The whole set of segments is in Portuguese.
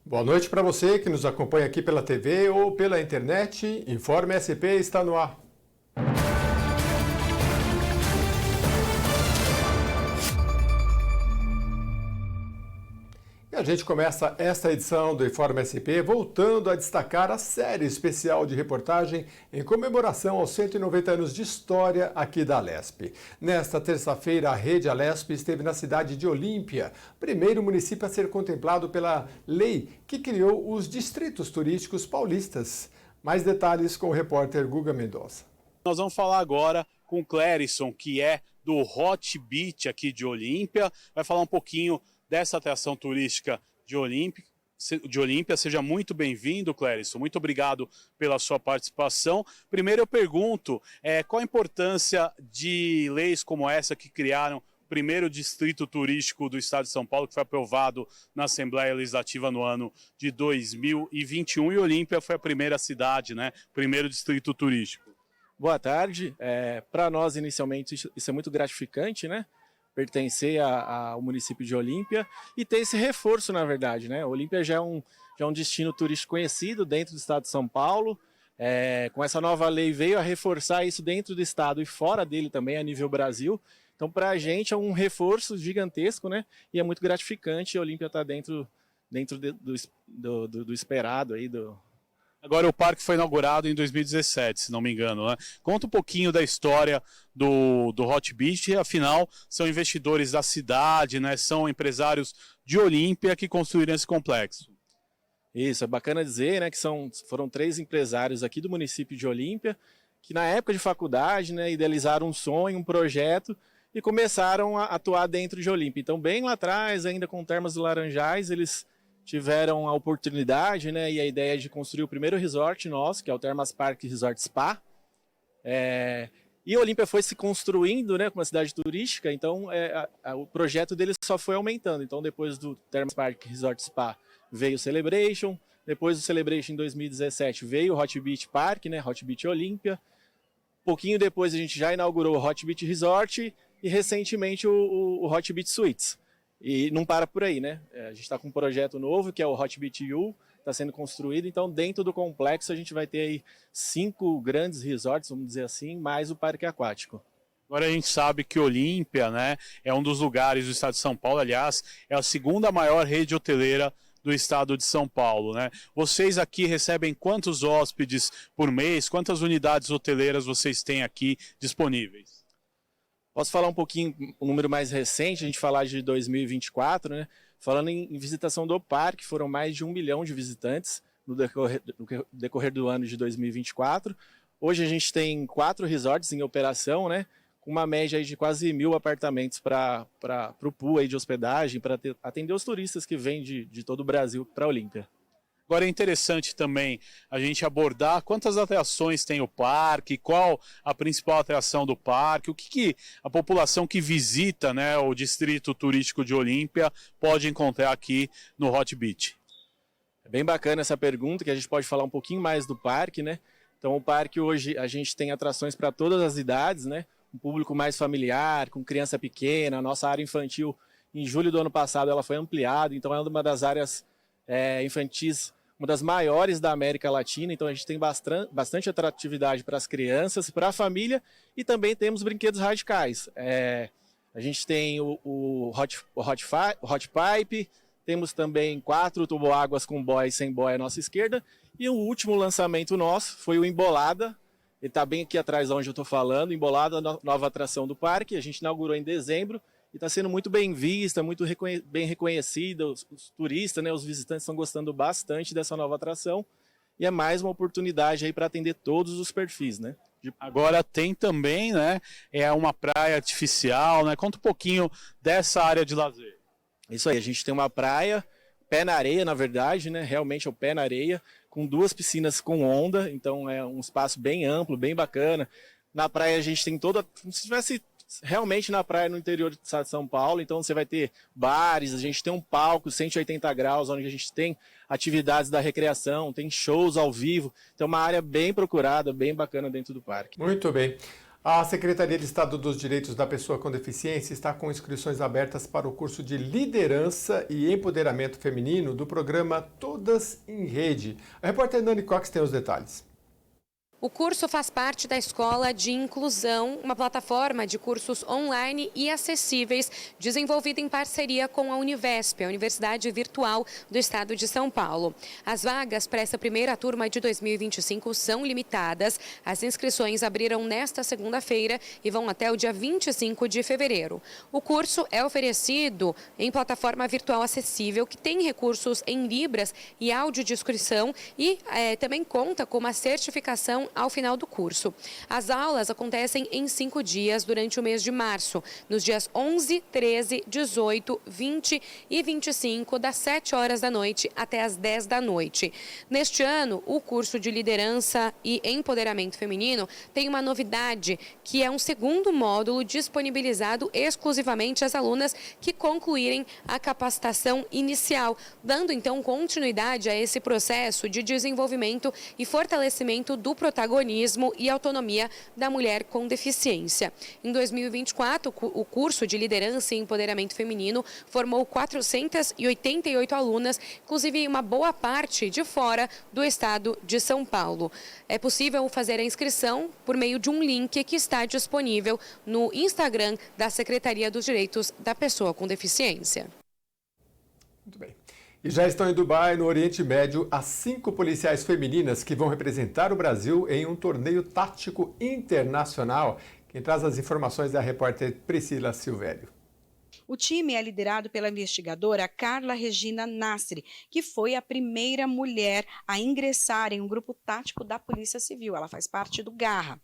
Boa noite para você que nos acompanha aqui pela TV ou pela internet. Informe SP está no ar. E a gente começa esta edição do Informe SP voltando a destacar a série especial de reportagem em comemoração aos 190 anos de história aqui da Alesp. Nesta terça-feira, a Rede Alesp esteve na cidade de Olímpia, primeiro município a ser contemplado pela lei que criou os distritos turísticos paulistas. Mais detalhes com o repórter Guga Mendonça. Nós vamos falar agora com o Clérison, que é do Hot Beach aqui de Olímpia. Vai falar um pouquinho dessa atração turística de Olímpia. Seja muito bem-vindo, Clérison. Muito obrigado pela sua participação. Primeiro eu pergunto, qual a importância de leis como essa que criaram o primeiro distrito turístico do estado de São Paulo, que foi aprovado na Assembleia Legislativa no ano de 2021, e Olímpia foi a primeira cidade, né? Primeiro distrito turístico. Boa tarde. Para nós, inicialmente, isso é muito gratificante, né? Pertencer ao município de Olímpia e ter esse reforço, na verdade, né? Olímpia já é um destino turístico conhecido dentro do estado de São Paulo. Com essa nova lei veio a reforçar isso dentro do estado e fora dele também, a nível Brasil. Então, para a gente é um reforço gigantesco, né? E é muito gratificante. A Olímpia está dentro do esperado aí Agora o parque foi inaugurado em 2017, se não me engano, né? Conta um pouquinho da história do Hot Beach, afinal são investidores da cidade, né? São empresários de Olímpia que construíram esse complexo. Isso, é bacana dizer, né, que foram 3 empresários aqui do município de Olímpia, que na época de faculdade, né, idealizaram um sonho, um projeto e começaram a atuar dentro de Olímpia. Então, bem lá atrás, ainda com Termas do Laranjais, eles tiveram a oportunidade, né, e a ideia de construir o primeiro resort nosso, que é o Termas Park Resort Spa. E Olímpia foi se construindo, né, como uma cidade turística, então o projeto deles só foi aumentando. Então, depois do Termas Park Resort Spa veio o Celebration, depois do Celebration em 2017 veio o Hot Beach Park, né, Hot Beach Olímpia. Pouquinho depois a gente já inaugurou o Hot Beach Resort e recentemente o Hot Beach Suites. E não para por aí, né? A gente está com um projeto novo, que é o Hot Beach U, está sendo construído. Então, dentro do complexo, a gente vai ter aí 5 grandes resorts, vamos dizer assim, mais o parque aquático. Agora a gente sabe que Olímpia, né, é um dos lugares do estado de São Paulo, aliás, é a segunda maior rede hoteleira do estado de São Paulo, né? Vocês aqui recebem quantos hóspedes por mês? Quantas unidades hoteleiras vocês têm aqui disponíveis? Posso falar um pouquinho, um número mais recente, a gente falar de 2024, né? Falando em visitação do parque, foram mais de 1 milhão de visitantes no decorrer do ano de 2024. Hoje a gente tem 4 resorts em operação, né? Com uma média aí de quase 1.000 apartamentos para o pool aí de hospedagem, para atender os turistas que vêm de todo o Brasil para a Olímpia. Agora é interessante também a gente abordar quantas atrações tem o parque, qual a principal atração do parque, o que a população que visita, né, o distrito turístico de Olímpia pode encontrar aqui no Hot Beach. É bem bacana essa pergunta, que a gente pode falar um pouquinho mais do parque, né? Então o parque hoje a gente tem atrações para todas as idades, né? Um público mais familiar, com criança pequena. A nossa área infantil, em julho do ano passado, ela foi ampliada, então é uma das áreas infantis, uma das maiores da América Latina, então a gente tem bastante atratividade para as crianças, para a família, e também temos brinquedos radicais. A gente tem o Hot Pipe, temos também 4 toboáguas com boia e sem boia à nossa esquerda, e o último lançamento nosso foi o Embolada. Ele está bem aqui atrás de onde eu estou falando. Embolada, nova atração do parque, a gente inaugurou em dezembro, e está sendo muito bem vista, muito bem reconhecida. Os turistas, né, os visitantes estão gostando bastante dessa nova atração. E é mais uma oportunidade aí para atender todos os perfis, né? Agora tem também, né, uma praia artificial, né? Conta um pouquinho dessa área de lazer. Isso aí, a gente tem uma praia, pé na areia, na verdade, né? Realmente é o pé na areia, com 2 piscinas com onda, então é um espaço bem amplo, bem bacana. Na praia a gente tem como se tivesse realmente na praia no interior do estado de São Paulo, então você vai ter bares, a gente tem um palco 180 graus, onde a gente tem atividades da recreação, tem shows ao vivo, então é uma área bem procurada, bem bacana dentro do parque. Muito bem. A Secretaria de Estado dos Direitos da Pessoa com Deficiência está com inscrições abertas para o curso de Liderança e Empoderamento Feminino do programa Todas em Rede. A repórter Nani Cox tem os detalhes. O curso faz parte da Escola de Inclusão, uma plataforma de cursos online e acessíveis, desenvolvida em parceria com a Univesp, a Universidade Virtual do Estado de São Paulo. As vagas para essa primeira turma de 2025 são limitadas. As inscrições abriram nesta segunda-feira e vão até o dia 25 de fevereiro. O curso é oferecido em plataforma virtual acessível, que tem recursos em libras e audiodescrição e também conta com uma certificação ao final do curso. As aulas acontecem em 5 dias durante o mês de março, nos dias 11, 13, 18, 20 e 25, das 7 horas da noite até as 10 da noite. Neste ano, o curso de Liderança e Empoderamento Feminino tem uma novidade, que é um segundo módulo disponibilizado exclusivamente às alunas que concluírem a capacitação inicial, dando então continuidade a esse processo de desenvolvimento e fortalecimento do protagonismo e autonomia da mulher com deficiência. Em 2024, o curso de Liderança e Empoderamento Feminino formou 488 alunas, inclusive uma boa parte de fora do estado de São Paulo. É possível fazer a inscrição por meio de um link que está disponível no Instagram da Secretaria dos Direitos da Pessoa com Deficiência. Muito bem. E já estão em Dubai, no Oriente Médio, as 5 policiais femininas que vão representar o Brasil em um torneio tático internacional. Quem traz as informações é a repórter Priscila Silvério. O time é liderado pela investigadora Carla Regina Nasri, que foi a primeira mulher a ingressar em um grupo tático da Polícia Civil. Ela faz parte do Garra.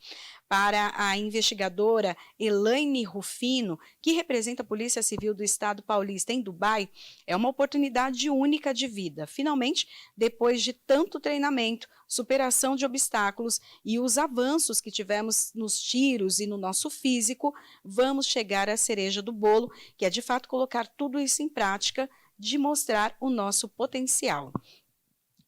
Para a investigadora Elaine Rufino, que representa a Polícia Civil do Estado paulista em Dubai, é uma oportunidade única de vida. Finalmente, depois de tanto treinamento, superação de obstáculos e os avanços que tivemos nos tiros e no nosso físico, vamos chegar à cereja do bolo, que é de fato colocar tudo isso em prática, de mostrar o nosso potencial.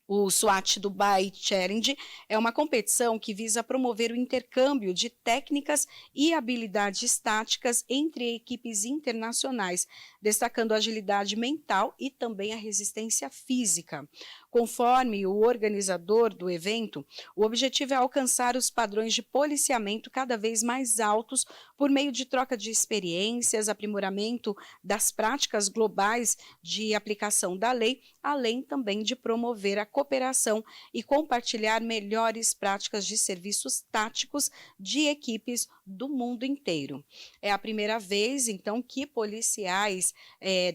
O SWAT Dubai Challenge é uma competição que visa promover o intercâmbio de técnicas e habilidades táticas entre equipes internacionais, destacando a agilidade mental e também a resistência física. Conforme o organizador do evento, o objetivo é alcançar os padrões de policiamento cada vez mais altos por meio de troca de experiências, aprimoramento das práticas globais de aplicação da lei, além também de promover a cooperação e compartilhar melhores práticas de serviços táticos de equipes do mundo inteiro. É a primeira vez, então, que policiais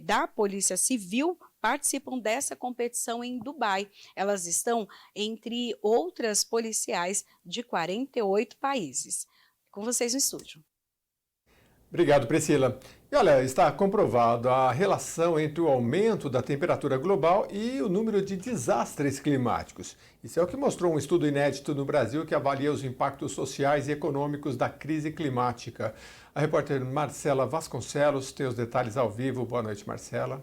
da Polícia Civil participam dessa competição em Dubai. Elas estão entre outras policiais de 48 países. Com vocês no estúdio. Obrigado, Priscila. E olha, está comprovado a relação entre o aumento da temperatura global e o número de desastres climáticos. Isso é o que mostrou um estudo inédito no Brasil que avalia os impactos sociais e econômicos da crise climática. A repórter Marcela Vasconcelos tem os detalhes ao vivo. Boa noite, Marcela.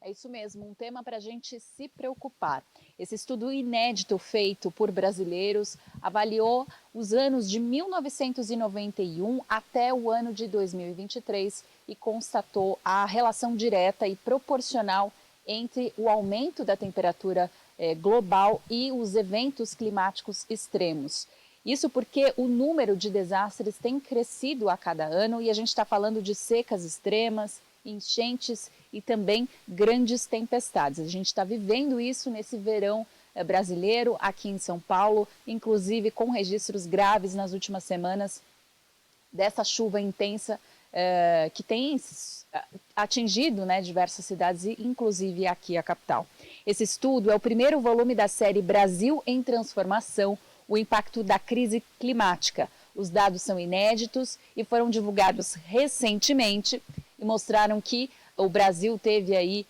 É isso mesmo, um tema para a gente se preocupar. Esse estudo inédito feito por brasileiros avaliou os anos de 1991 até o ano de 2023 e constatou a relação direta e proporcional entre o aumento da temperatura global e os eventos climáticos extremos. Isso porque o número de desastres tem crescido a cada ano e a gente está falando de secas extremas, enchentes e também grandes tempestades. A gente está vivendo isso nesse verão brasileiro aqui em São Paulo, inclusive com registros graves nas últimas semanas dessa chuva intensa que tem atingido diversas cidades, inclusive aqui a capital. Esse estudo é o primeiro volume da série Brasil em Transformação, o impacto da crise climática. Os dados são inéditos e foram divulgados recentemente e mostraram que o Brasil teve aí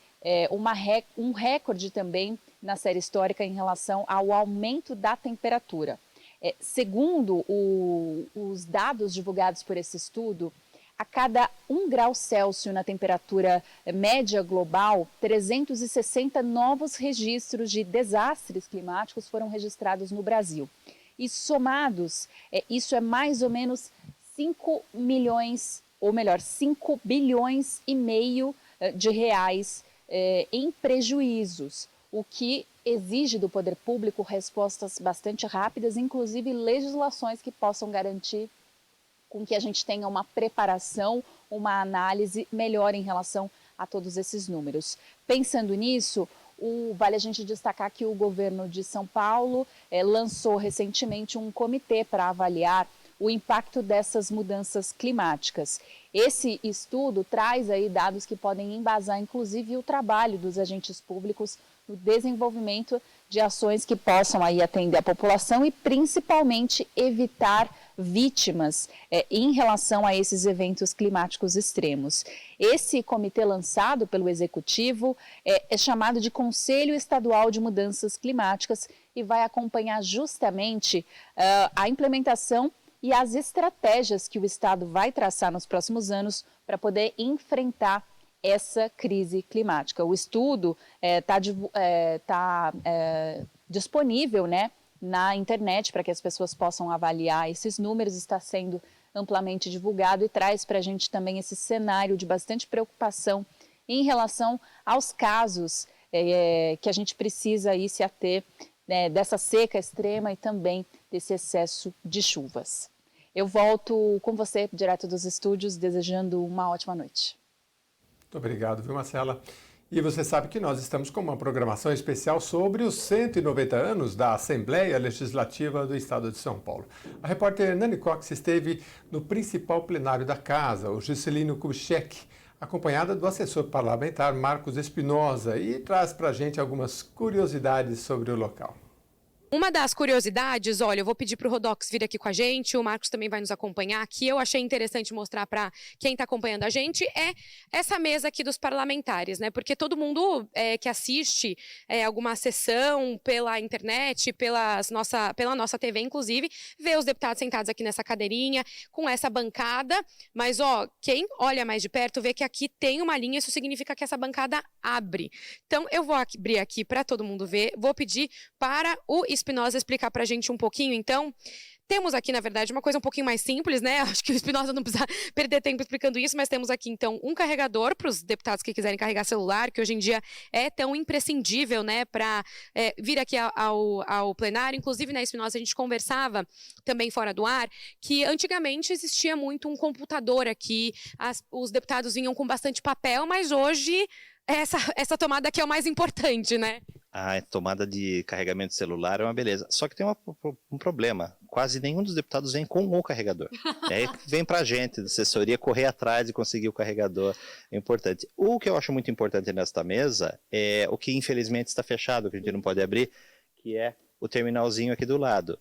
um recorde também na série histórica em relação ao aumento da temperatura. Segundo os dados divulgados por esse estudo, A cada 1 grau Celsius na temperatura média global, 360 novos registros de desastres climáticos foram registrados no Brasil. E somados, isso é mais ou menos 5 milhões, ou melhor, 5 bilhões e meio de reais em prejuízos, o que exige do poder público respostas bastante rápidas, inclusive legislações que possam garantir com que a gente tenha uma preparação, uma análise melhor em relação a todos esses números. Pensando nisso, vale a gente destacar que o governo de São Paulo lançou recentemente um comitê para avaliar o impacto dessas mudanças climáticas. Esse estudo traz aí dados que podem embasar, inclusive, o trabalho dos agentes públicos no desenvolvimento de ações que possam aí atender a população e, principalmente, evitar vítimas em relação a esses eventos climáticos extremos. Esse comitê lançado pelo Executivo é chamado de Conselho Estadual de Mudanças Climáticas e vai acompanhar justamente a implementação e as estratégias que o Estado vai traçar nos próximos anos para poder enfrentar essa crise climática. O estudo está disponível, né, na internet para que as pessoas possam avaliar esses números, está sendo amplamente divulgado e traz para a gente também esse cenário de bastante preocupação em relação aos casos que a gente precisa aí se ater, né, dessa seca extrema e também desse excesso de chuvas. Eu volto com você direto dos estúdios, desejando uma ótima noite. Muito obrigado, viu, Marcela? E você sabe que nós estamos com uma programação especial sobre os 190 anos da Assembleia Legislativa do Estado de São Paulo. A repórter Nani Cox esteve no principal plenário da casa, o Juscelino Kubitschek, acompanhada do assessor parlamentar Marcos Espinosa, e traz para a gente algumas curiosidades sobre o local. Uma das curiosidades, olha, eu vou pedir para o Rodox vir aqui com a gente, o Marcos também vai nos acompanhar, que eu achei interessante mostrar para quem está acompanhando a gente, é essa mesa aqui dos parlamentares, né? Porque todo mundo que assiste alguma sessão pela internet, pela nossa TV, inclusive, vê os deputados sentados aqui nessa cadeirinha, com essa bancada, mas quem olha mais de perto vê que aqui tem uma linha, isso significa que essa bancada abre. Então, eu vou abrir aqui para todo mundo ver, vou pedir para o Espinosa explicar para a gente um pouquinho, então. Temos aqui, na verdade, uma coisa um pouquinho mais simples, né? Acho que o Espinosa não precisa perder tempo explicando isso, mas temos aqui, então, um carregador para os deputados que quiserem carregar celular, que hoje em dia é tão imprescindível, né, para vir aqui ao plenário. Inclusive, na Espinosa, a gente conversava também fora do ar, que antigamente existia muito um computador aqui, os deputados vinham com bastante papel, mas hoje essa tomada aqui é o mais importante, né? A tomada de carregamento celular é uma beleza. Só que tem um problema. Quase nenhum dos deputados vem com o carregador. E aí vem pra gente, da assessoria, correr atrás de conseguir o carregador. É importante. O que eu acho muito importante nesta mesa é o que infelizmente está fechado, que a gente não pode abrir, que é o terminalzinho aqui do lado.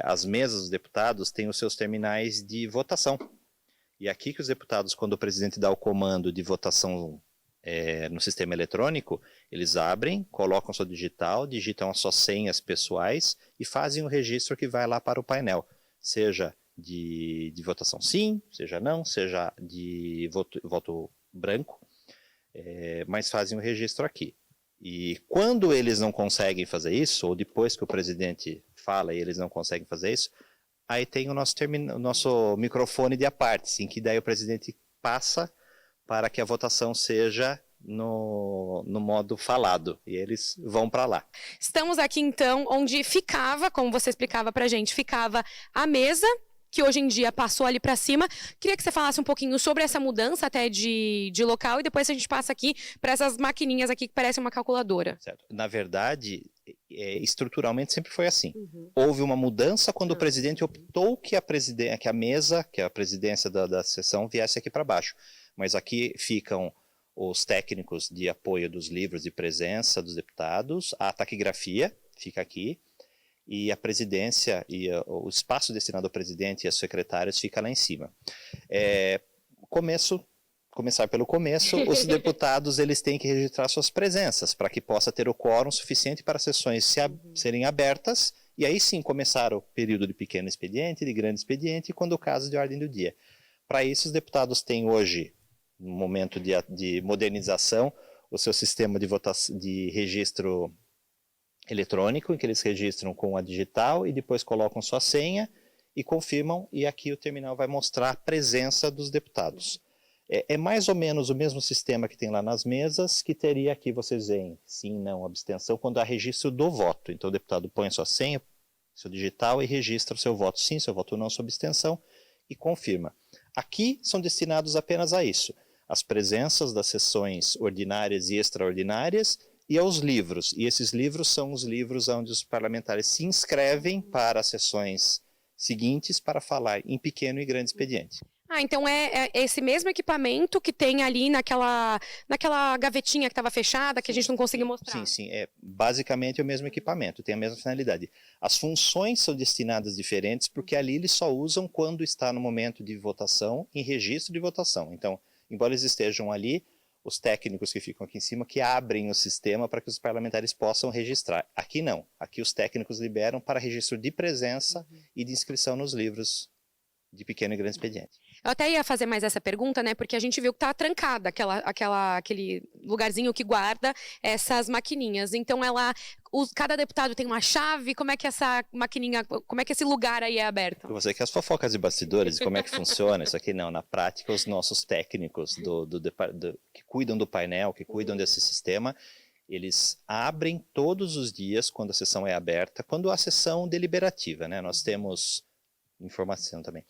As mesas dos deputados têm os seus terminais de votação. E aqui que os deputados, quando o presidente dá o comando de votação no sistema eletrônico, eles abrem, colocam sua digital, digitam as suas senhas pessoais e fazem o registro que vai lá para o painel, seja de votação sim, seja não, seja de voto branco, mas fazem o registro aqui. E quando eles não conseguem fazer isso, ou depois que o presidente fala e eles não conseguem fazer isso, aí tem o nosso microfone de apartes, em que daí o presidente passa para que a votação seja no modo falado, e eles vão para lá. Estamos aqui, então, onde ficava, como você explicava para a gente, ficava a mesa, que hoje em dia passou ali para cima. Queria que você falasse um pouquinho sobre essa mudança até de local, e depois a gente passa aqui para essas maquininhas aqui que parecem uma calculadora. Certo. Na verdade, estruturalmente sempre foi assim. Houve uma mudança quando o presidente optou que a mesa, que a presidência da sessão viesse aqui para baixo. Mas aqui ficam os técnicos de apoio dos livros de presença dos deputados, a taquigrafia fica aqui, e a presidência e o espaço destinado ao presidente e aos secretários fica lá em cima. Começar pelo começo, os deputados eles têm que registrar suas presenças para que possa ter o quórum suficiente para as sessões serem abertas, e aí sim começar o período de pequeno expediente, de grande expediente, quando o caso de ordem do dia. Para isso, os deputados têm hoje, no momento de modernização, o seu sistema de votação, de registro eletrônico, em que eles registram com a digital e depois colocam sua senha e confirmam, e aqui o terminal vai mostrar a presença dos deputados. É mais ou menos o mesmo sistema que tem lá nas mesas, que teria aqui, vocês veem, sim, não, abstenção, quando há registro do voto. Então o deputado põe sua senha, seu digital, e registra o seu voto sim, seu voto não, sua abstenção, e confirma. Aqui são destinados apenas a isso, as presenças das sessões ordinárias e extraordinárias, e aos livros. E esses livros são os livros onde os parlamentares se inscrevem para as sessões seguintes para falar em pequeno e grande expediente. Então é esse mesmo equipamento que tem ali naquela gavetinha que estava fechada, que a gente não conseguiu mostrar. Sim, é basicamente o mesmo equipamento, tem a mesma finalidade. As funções são destinadas diferentes porque ali eles só usam quando está no momento de votação, em registro de votação. Então, embora eles estejam ali, os técnicos que ficam aqui em cima que abrem o sistema para que os parlamentares possam registrar. Aqui não, aqui os técnicos liberam para registro de presença e de inscrição nos livros de pequeno e grande expediente. Eu até ia fazer mais essa pergunta, né? Porque a gente viu que tá trancada aquele lugarzinho que guarda essas maquininhas. Então cada deputado tem uma chave. Como é que essa maquininha, como é que esse lugar aí é aberto? Você quer as fofocas de bastidores, como é que funciona isso aqui? Não, na prática os nossos técnicos que cuidam do painel, que cuidam desse sistema, eles abrem todos os dias quando a sessão é aberta, quando há sessão deliberativa, né? Nós temos informação também.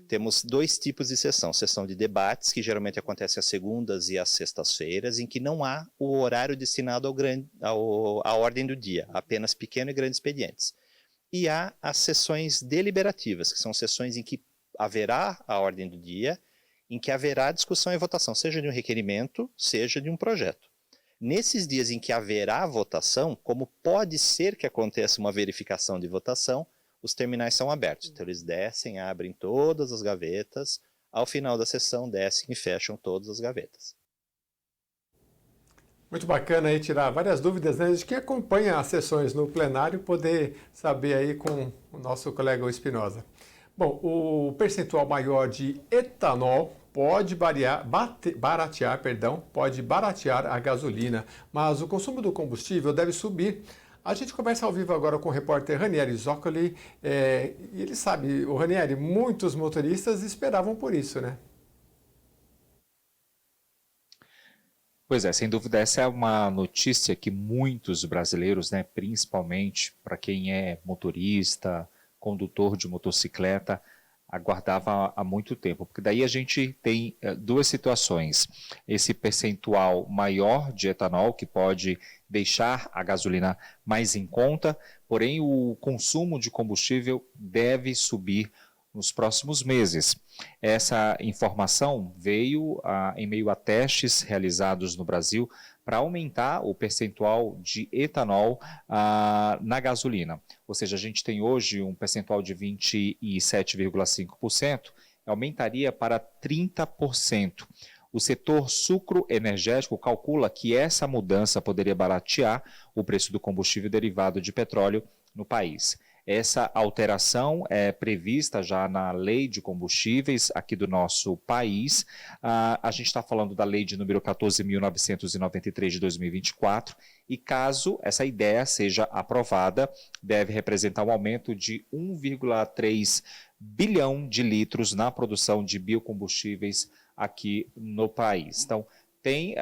Temos dois tipos de sessão de debates, que geralmente acontece às segundas e às sextas-feiras, em que não há o horário destinado à ordem do dia, apenas pequeno e grande expedientes. E há as sessões deliberativas, que são sessões em que haverá a ordem do dia, em que haverá discussão e votação, seja de um requerimento, seja de um projeto. Nesses dias em que haverá votação, como pode ser que aconteça uma verificação de votação, os terminais são abertos, então eles descem, abrem todas as gavetas, ao final da sessão descem e fecham todas as gavetas. Muito bacana aí tirar várias dúvidas, né, de quem acompanha as sessões no plenário, poder saber aí com o nosso colega Espinosa. Bom, o percentual maior de etanol pode baratear a gasolina, mas o consumo do combustível deve subir. A gente conversa ao vivo agora com o repórter Ranieri Zoccoli, e ele sabe, o Ranieri, muitos motoristas esperavam por isso, né? Pois é, sem dúvida, essa é uma notícia que muitos brasileiros, né, principalmente para quem é motorista, condutor de motocicleta, aguardava há muito tempo, porque daí a gente tem duas situações. Esse percentual maior de etanol, que pode deixar a gasolina mais em conta, porém o consumo de combustível deve subir nos próximos meses. Essa informação veio em meio a testes realizados no Brasil para aumentar o percentual de etanol na gasolina. Ou seja, a gente tem hoje um percentual de 27,5%, aumentaria para 30%. O setor sucroenergético calcula que essa mudança poderia baratear o preço do combustível derivado de petróleo no país. Essa alteração é prevista já na Lei de Combustíveis aqui do nosso país. A gente está falando da Lei de número 14.993 de 2024 e caso essa ideia seja aprovada, deve representar um aumento de 1,3 bilhão de litros na produção de biocombustíveis aqui no país. Então, tem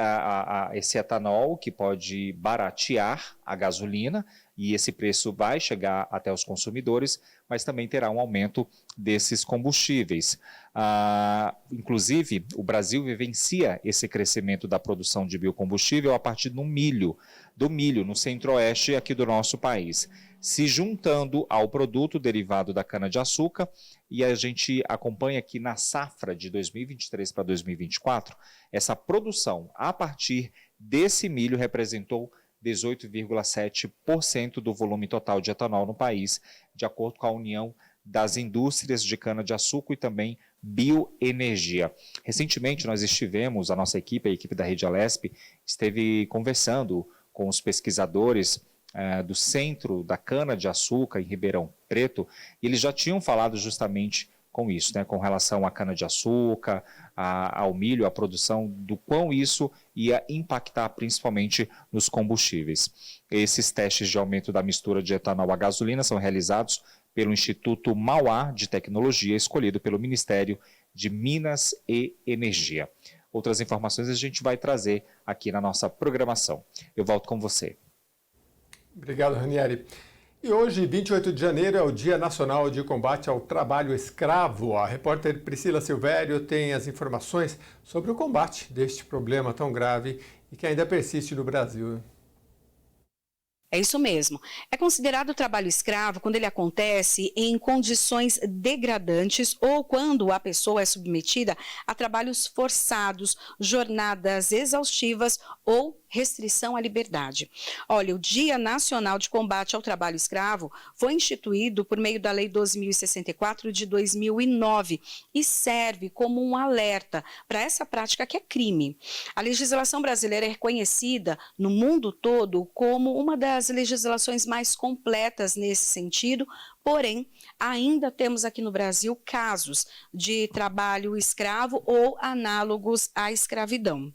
esse etanol que pode baratear a gasolina e esse preço vai chegar até os consumidores, mas também terá um aumento desses combustíveis. Inclusive, o Brasil vivencia esse crescimento da produção de biocombustível a partir do milho no centro-oeste aqui do nosso país, se juntando ao produto derivado da cana-de-açúcar, e a gente acompanha que na safra de 2023 para 2024, essa produção a partir desse milho representou 18,7% do volume total de etanol no país, de acordo com a União das Indústrias de Cana-de-Açúcar e também Bioenergia. Recentemente nós estivemos, a nossa equipe, a equipe da Rede Alesp, esteve conversando com os pesquisadores do centro da cana-de-açúcar em Ribeirão Preto, e eles já tinham falado justamente com isso, né, com relação à cana-de-açúcar, ao milho, à produção, do quão isso ia impactar principalmente nos combustíveis. Esses testes de aumento da mistura de etanol à gasolina são realizados pelo Instituto Mauá de Tecnologia, escolhido pelo Ministério de Minas e Energia. Outras informações a gente vai trazer aqui na nossa programação. Eu volto com você. Obrigado, Ranieri. E hoje, 28 de janeiro, é o Dia Nacional de Combate ao Trabalho Escravo. A repórter Priscila Silvério tem as informações sobre o combate deste problema tão grave e que ainda persiste no Brasil. É isso mesmo. É considerado trabalho escravo quando ele acontece em condições degradantes ou quando a pessoa é submetida a trabalhos forçados, jornadas exaustivas ou restrição à liberdade. Olha, o Dia Nacional de Combate ao Trabalho Escravo foi instituído por meio da Lei 2064 de 2009 e serve como um alerta para essa prática que é crime. A legislação brasileira é reconhecida no mundo todo como uma das legislações mais completas nesse sentido, porém, ainda temos aqui no Brasil casos de trabalho escravo ou análogos à escravidão.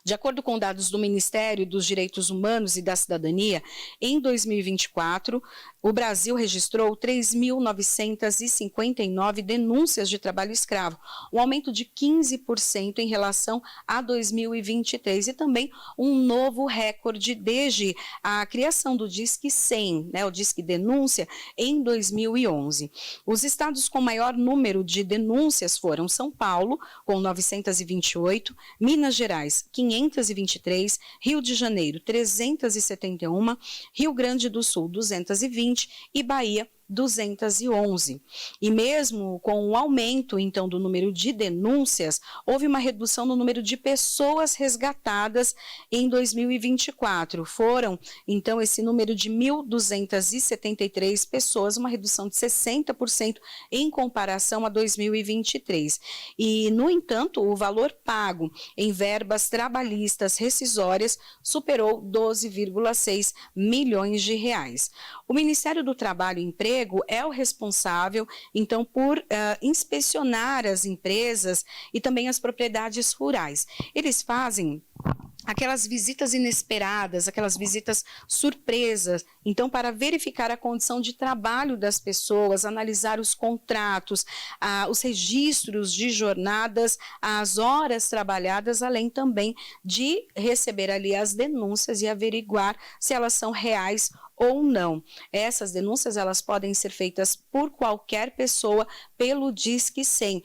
De acordo com dados do Ministério dos Direitos Humanos e da Cidadania, em 2024, o Brasil registrou 3.959 denúncias de trabalho escravo, um aumento de 15% em relação a 2023 e também um novo recorde desde a criação do Disque 100, o Disque Denúncia, em 2011. Os estados com maior número de denúncias foram São Paulo, com 928, Minas Gerais, 523, Rio de Janeiro, 371, Rio Grande do Sul, 220 e Bahia, 211. E mesmo com o aumento, então, do número de denúncias, houve uma redução no número de pessoas resgatadas em 2024. Foram, então, esse número de 1.273 pessoas, uma redução de 60% em comparação a 2023. E, no entanto, o valor pago em verbas trabalhistas rescisórias superou 12,6 milhões de reais. O Ministério do Trabalho e Emprego é o responsável, então, por inspecionar as empresas e também as propriedades rurais. Eles fazem aquelas visitas inesperadas, aquelas visitas surpresas, então, para verificar a condição de trabalho das pessoas, analisar os contratos, os registros de jornadas, as horas trabalhadas, além também de receber ali as denúncias e averiguar se elas são reais ou não. Essas denúncias, elas podem ser feitas por qualquer pessoa pelo Disque 100.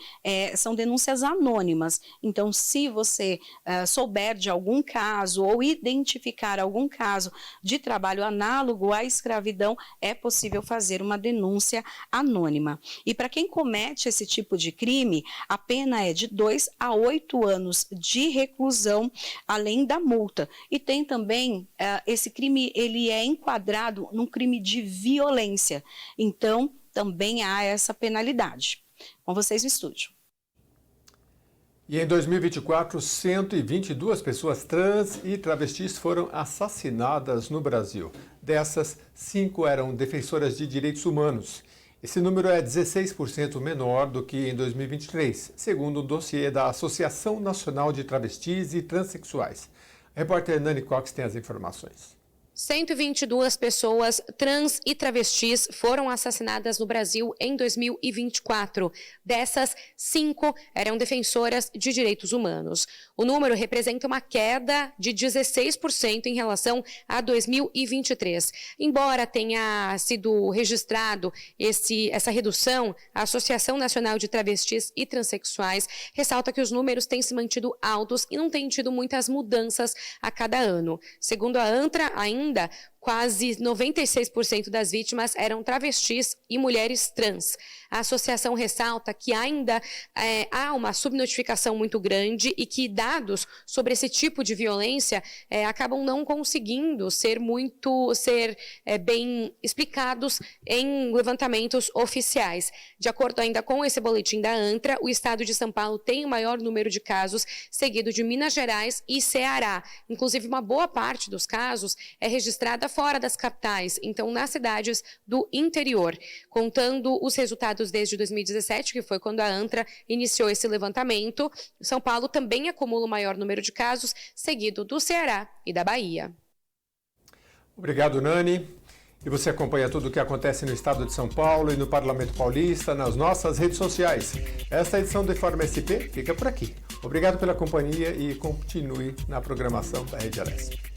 São denúncias anônimas. Então, se você souber de algum caso ou identificar algum caso de trabalho análogo à escravidão, é possível fazer uma denúncia anônima. E para quem comete esse tipo de crime, a pena é de 2 a 8 anos de reclusão, além da multa. E tem também, esse crime, ele é enquadrado num crime de violência. Então, também há essa penalidade. Com vocês no estúdio. E em 2024, 122 pessoas trans e travestis foram assassinadas no Brasil. Dessas, 5 eram defensoras de direitos humanos. Esse número é 16% menor do que em 2023, segundo o dossiê da Associação Nacional de Travestis e Transsexuais. A repórter Nani Cox tem as informações. 122 pessoas trans e travestis foram assassinadas no Brasil em 2024. Dessas, 5 eram defensoras de direitos humanos. O número representa uma queda de 16% em relação a 2023. Embora tenha sido registrado essa redução, a Associação Nacional de Travestis e Transsexuais ressalta que os números têm se mantido altos e não têm tido muitas mudanças a cada ano. Segundo a ANTRA, ainda quase 96% das vítimas eram travestis e mulheres trans. A associação ressalta que ainda há uma subnotificação muito grande e que dados sobre esse tipo de violência acabam não conseguindo ser bem explicados em levantamentos oficiais. De acordo ainda com esse boletim da ANTRA, o estado de São Paulo tem o maior número de casos, seguido de Minas Gerais e Ceará. Inclusive, uma boa parte dos casos é registrada fora das capitais, então nas cidades do interior. Contando os resultados desde 2017, que foi quando a ANTRA iniciou esse levantamento, São Paulo também acumula o maior número de casos, seguido do Ceará e da Bahia. Obrigado, Nani. E você acompanha tudo o que acontece no estado de São Paulo e no Parlamento Paulista nas nossas redes sociais. Esta edição do Informe SP fica por aqui. Obrigado pela companhia e continue na programação da Rede Alesp.